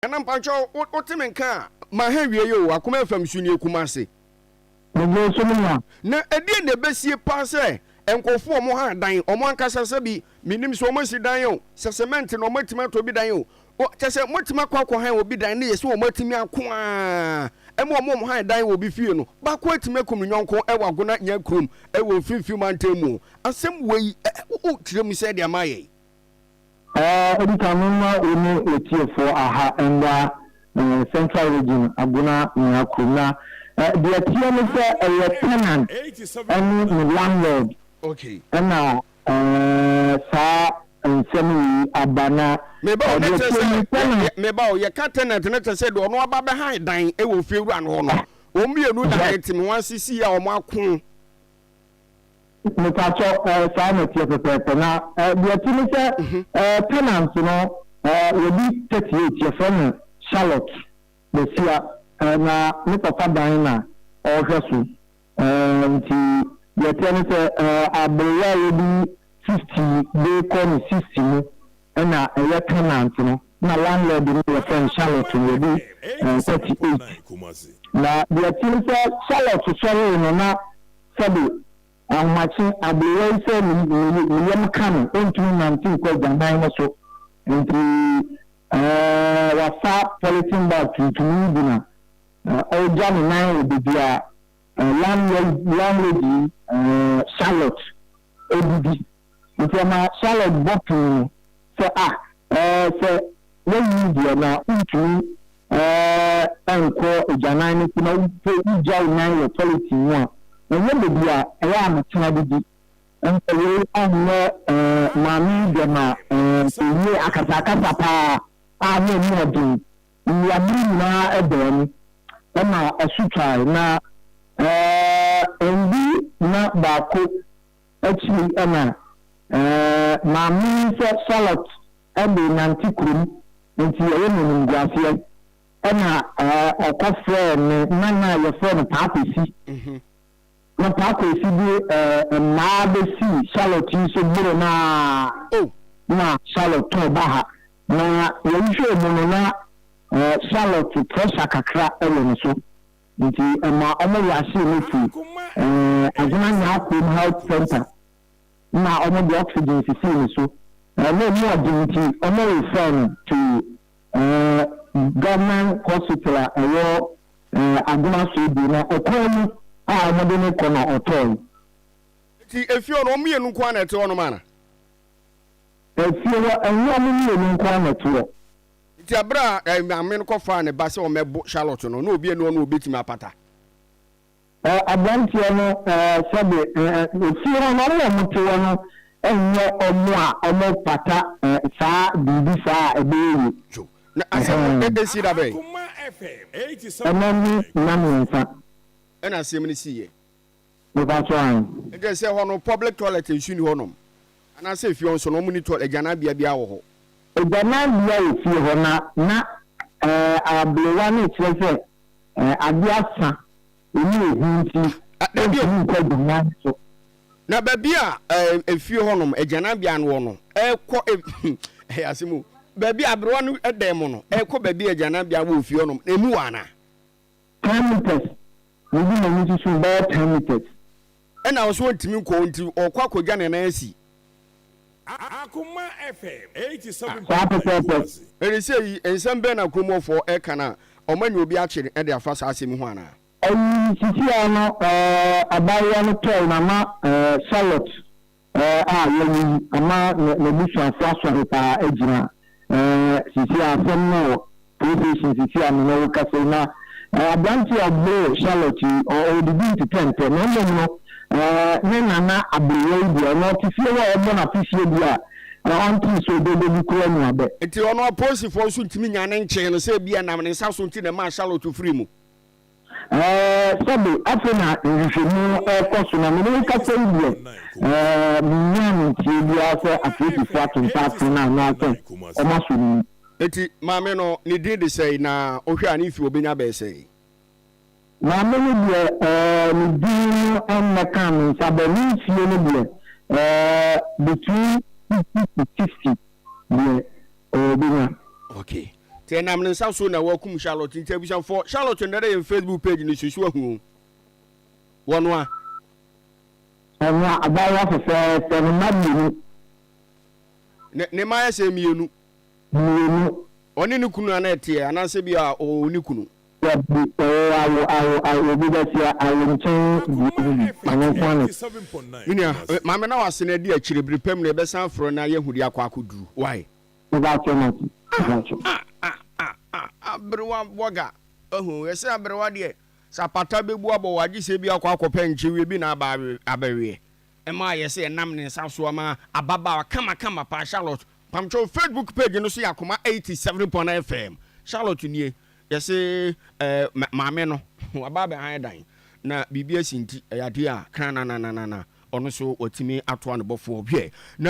And I'm Pancho, what time in car? My heavy you, I come from Sunny Kumasi. Na edi na besie pass enkofo mo ha dan omo ankasa sabi minim so mo si dan yo se cement no matima to bi dan yo o chese motima kwakwa han obi dan ne yesi o matimi ako a emo mo ha dan obi fie no ba ko atime komunyonko e wagona nya krom e wo fifi mantemu asem wei o tirem se de amaye edi kanuma oni etiefo aha enda central region aguna nya krom na the atm say a tenant and landlord. Okay. And now sa semi abana meba ye ka tenant na te say do no aba behind dan e wo fiewura no no o mienu da etim wan sisi ya o makon me ta cho sa na tie pepe na the atm say tenants no we be 38 your friend Charlotte the sia na me papa dan na o hweso nti ye tell say abreya we be 50 dey come 60 no na e tenant no na landlord no your friend Charlotte we be 38 na the tell say Charlotte sorry no na sabi amachi abreya say me yam kan onto 19 ko dan no so nti wasa politin back to me Ojani nine obibia landlady Charlotte obidi ntiama Charlotte bottle say say when you na untumi enko ojana ni kuna uja nine policy one na when bibia e am tena bidi enko onno mami de ma ni akasaka pa anye ni odin ni amiri na edem na asutra na endi na bako actually na mami se Charlotte ebe nanti krum nti e no ngwase na okofre ne na ye friend paapesi na paapesi bi na be si Charlotte so buru na Charlotte to baha na ye hwe mo na Charlotte pressure kakra ewe so nti ma omo yase no fi azuna nya akom health center na omo the oxygen si so no more nti omo refer to government hospital ayo aguna so bi na okomu omo de ne kono otoi nti efio no omo yenu kwa na te ono mana efio enyo omo yenu kwa na te ti abra amen ko fa ne ba se o mebo Charlotte no na obi enu no obetimi apata abantie no sabe ofiro no no mutuwa no enyo omo a omo pata sa bibi sa ebeyi na asem edesi da be amani na menfa ena asem ni siye no ba so an ede se ho no public toilet issue ni ho no ana se fi on so no mu ni toilet ejana bia wo ho ejana bia efi ho na ablewa ni tse abiasa ni ehunti na babia efi ho no ejana bia no no ekọ asemu babia abrewa no edem no ekọ babia ejana bia wo fi ho no emu wana 10 meters ni bi na ni so ba 10 meters ena wo so ntimi ko nti okwa kodwa ne na asi Akoma FM 87. Eri say ensembe na kromofo e kana omanya obi akire e de afasa asemi ho ana. Sisi ano abaya no toy mama Charlotte yeli ama le mission fashion pa ejina sisi afem no position sisi amino kase na abanti abro Charlotte o the bin to 10 no nena na abrewe bi no tifie wa obo na fifie bi a anti so do bi ko anu abe enti ono aposi fo so ntimi nya ne nche no se bia nam ne nsa so nti na ma Charlotte free mu sabe afena nhwemu koso na me ka se bi nyam ti bia se afiti fatu fatu na ate o ma so ni enti maame no ne din de sei na ohwe ani fi obenya be sei na me ni ni din en kan sabe ni fi ni bi between 50 bi obenya okay te nam ne nsa so na wakum Charlotte ntabusan for Charlotte ndere ye Facebook page ni susu ahu wono a ɛna abawa fɛfɛɛfɛ no madu ne ma ya se mienu oni ne kunu ana tie ananse bia o ni kunu awo bi da sia awo nchen manokwane minia maame na wase na di akire brepam na be san fro na yehudi akwa akoduru why ba choma abrewa boga yese abrewa de sapata bebu abo waji se bi akwa akopa nchiwe bi na abawe ma yese nam ne nsa so ma ababa kama pa Charlotte pamcho Facebook page no so yakoma 87.9 FM Charlotte nie yese maame no wababa han dan na bibia sinti yade a kana na ono so otimi ato an bofo hwe